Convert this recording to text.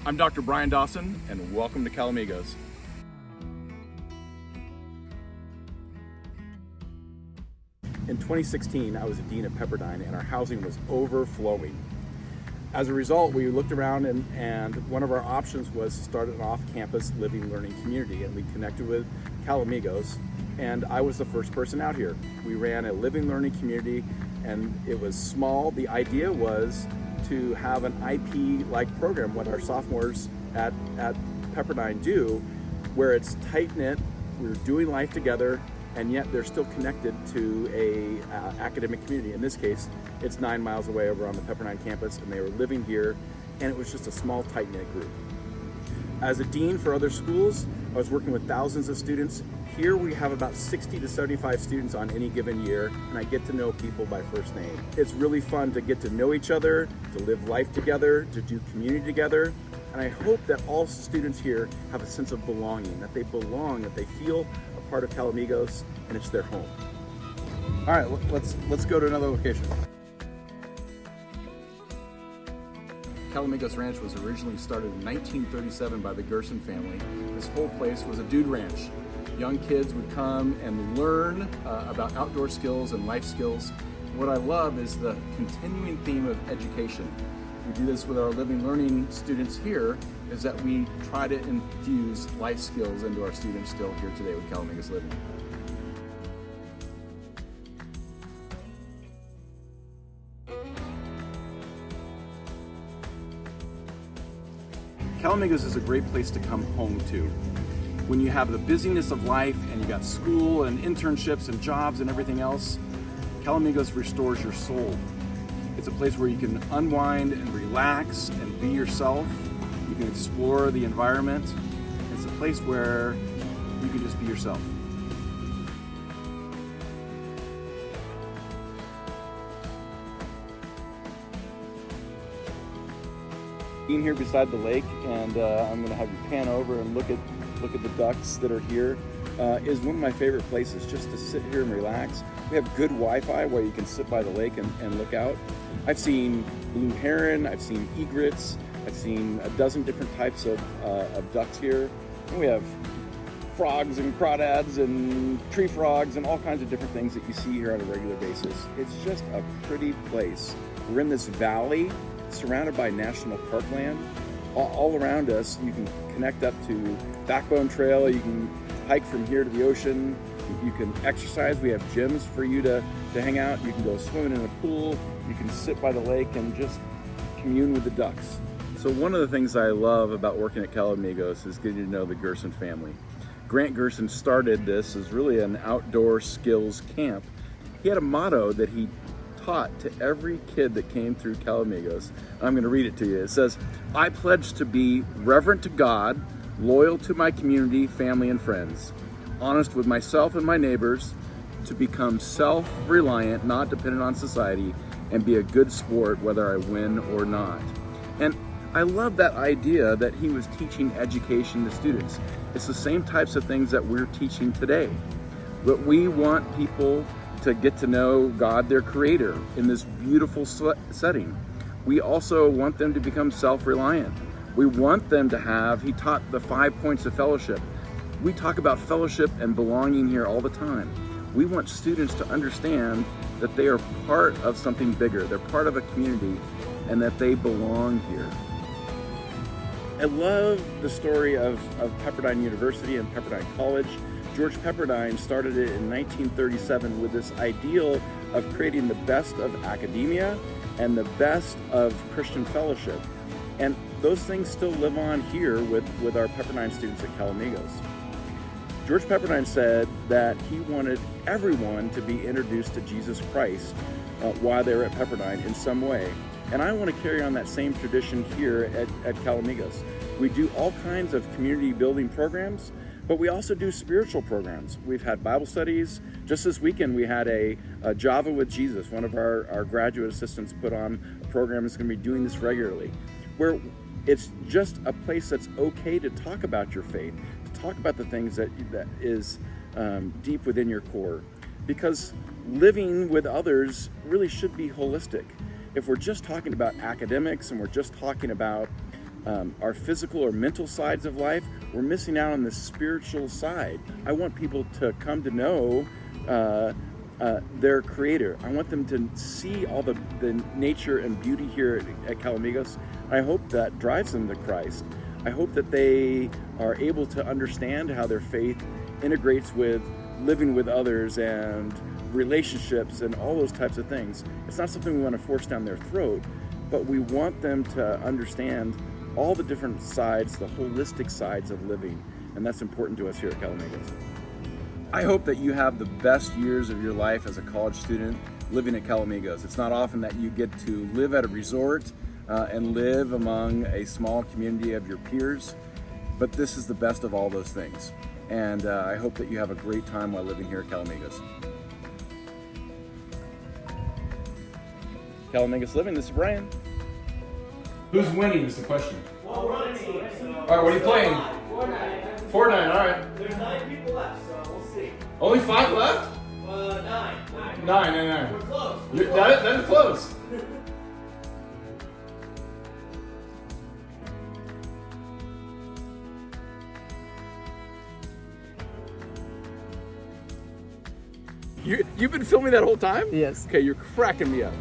I'm Dr. Brian Dawson, and welcome to Calamigos. In 2016, I was a dean at Pepperdine, and our housing was overflowing. As a result, we looked around, and one of our options was to start an off-campus living learning community, and we connected with Calamigos, and I was the first person out here. We ran a living learning community, and it was small. The idea was to have an IP-like program, what our sophomores at Pepperdine do, where it's tight-knit, we're doing life together, and yet they're still connected to a academic community. In this case, it's 9 miles away over on the Pepperdine campus, and they were living here, and it was just a small, tight-knit group. As a dean for other schools, I was working with thousands of students. Here we have about 60 to 75 students on any given year, and I get to know people by first name. It's really fun to get to know each other, to live life together, to do community together, and I hope that all students here have a sense of belonging, that they belong, that they feel a part of Calamigos, and it's their home. All right, let's go to another location. Calamigos Ranch was originally started in 1937 by the Dawson family. This whole place was a dude ranch. Young kids would come and learn about outdoor skills and life skills. What I love is the continuing theme of education. We do this with our living learning students here, is that we try to infuse life skills into our students still here today with Calamigos Living. Calamigos is a great place to come home to. When you have the busyness of life and you got school and internships and jobs and everything else, Calamigos restores your soul. It's a place where you can unwind and relax and be yourself. You can explore the environment. It's a place where you can just be yourself. Being here beside the lake, and I'm going to have you pan over and look at the ducks that are here, is one of my favorite places, just to sit here and relax. We have good Wi-Fi where you can sit by the lake and look out. I've seen blue heron, I've seen egrets, I've seen a dozen different types of ducks here. And we have frogs and crawdads and tree frogs and all kinds of different things that you see here on a regular basis. It's just a pretty place. We're in this valley surrounded by national parkland. All around us, you can connect up to Backbone Trail, you can hike from here to the ocean, you can exercise, we have gyms for you to hang out, you can go swimming in a pool, you can sit by the lake and just commune with the ducks. So one of the things I love about working at Calamigos is getting to know the Gerson family. Grant Gerson started this as really an outdoor skills camp. He had a motto that he taught to every kid that came through Calamigos. I'm going to read it to you. It says, "I pledge to be reverent to God, loyal to my community, family, and friends, honest with myself and my neighbors, to become self-reliant, not dependent on society, and be a good sport whether I win or not." And I love that idea that he was teaching education to students. It's the same types of things that we're teaching today. But we want people to get to know God, their creator, in this beautiful setting. We also want them to become self-reliant. We want them to have, he taught the 5 points of fellowship. We talk about fellowship and belonging here all the time. We want students to understand that they are part of something bigger. They're part of a community and that they belong here. I love the story of Pepperdine University and Pepperdine College. George Pepperdine started it in 1937 with this ideal of creating the best of academia and the best of Christian fellowship. And those things still live on here with our Pepperdine students at Calamigos. George Pepperdine said that he wanted everyone to be introduced to Jesus Christ while they were at Pepperdine in some way. And I want to carry on that same tradition here at Calamigos. We do all kinds of community building programs, but we also do spiritual programs. We've had Bible studies. Just this weekend, we had a Java with Jesus. One of our graduate assistants put on a program that's going to be doing this regularly, where it's just a place that's okay to talk about your faith, to talk about the things that is deep within your core. Because living with others really should be holistic. If we're just talking about academics and we're just talking about our physical or mental sides of life, we're missing out on the spiritual side. I want people to come to know their Creator. I want them to see all the nature and beauty here at Calamigos. I hope that drives them to Christ. I hope that they are able to understand how their faith integrates with living with others and relationships and all those types of things. It's not something we want to force down their throat, but we want them to understand all the different sides, the holistic sides of living, and that's important to us here at Calamigos. I hope that you have the best years of your life as a college student living at Calamigos. It's not often that you get to live at a resort and live among a small community of your peers, but this is the best of all those things. And I hope that you have a great time while living here at Calamigos. Calamigos Living, this is Brian. Who's winning is the question. Well, we're on a team, so... All right, what are you playing? 4-9. 4-9, all right. There's 9 people left, so we'll see. Only 5 left? 9. 9. We're close. That is close. You've been filming that whole time? Yes. Okay, you're cracking me up.